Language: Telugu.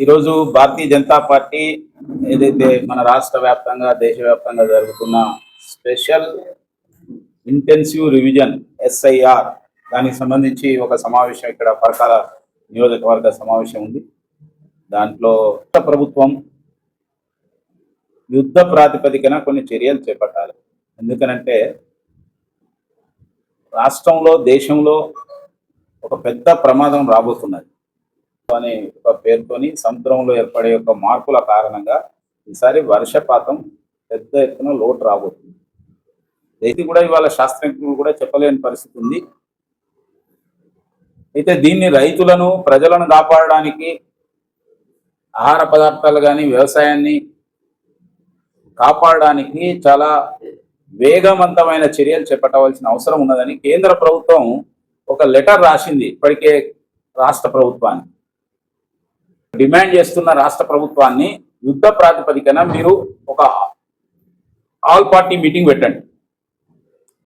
ఈరోజు భారతీయ జనతా పార్టీ ఏదైతే మన రాష్ట్ర వ్యాప్తంగా దేశవ్యాప్తంగా జరుగుతున్న స్పెషల్ ఇంటెన్సివ్ రివిజన్ SIR దానికి సంబంధించి ఒక సమావేశం ఇక్కడ పరకాల నియోజకవర్గ సమావేశం ఉంది. దాంట్లో ప్రభుత్వం యుద్ధ ప్రాతిపదికన కొన్ని చర్యలు చేపట్టాలి. ఎందుకనంటే రాష్ట్రంలో దేశంలో ఒక పెద్ద ప్రమాదం రాబోతున్నది అని ఒక పేరుతోని సముద్రంలో ఏర్పడే ఒక మార్పుల కారణంగా ఈసారి వర్షపాతం పెద్ద ఎత్తున లోటు రాబోతుంది. ఇది కూడా ఇవాళ శాస్త్రజ్ఞులు కూడా చెప్పలేని పరిస్థితి ఉంది. అయితే దీన్ని రైతులను ప్రజలను కాపాడడానికి ఆహార పదార్థాలు కానీ వ్యవసాయాన్ని కాపాడడానికి చాలా వేగవంతమైన చర్యలు చేపట్టవలసిన అవసరం ఉన్నదని కేంద్ర ప్రభుత్వం ఒక లెటర్ రాసింది. ఇప్పటికే రాష్ట్ర ప్రభుత్వాన్ని డిమాండ్ చేస్తున్న రాష్ట్ర ప్రభుత్వాన్ని యుద్ధ ప్రాతిపదికన మీరు ఒక ఆల్ పార్టీ మీటింగ్ పెట్టండి.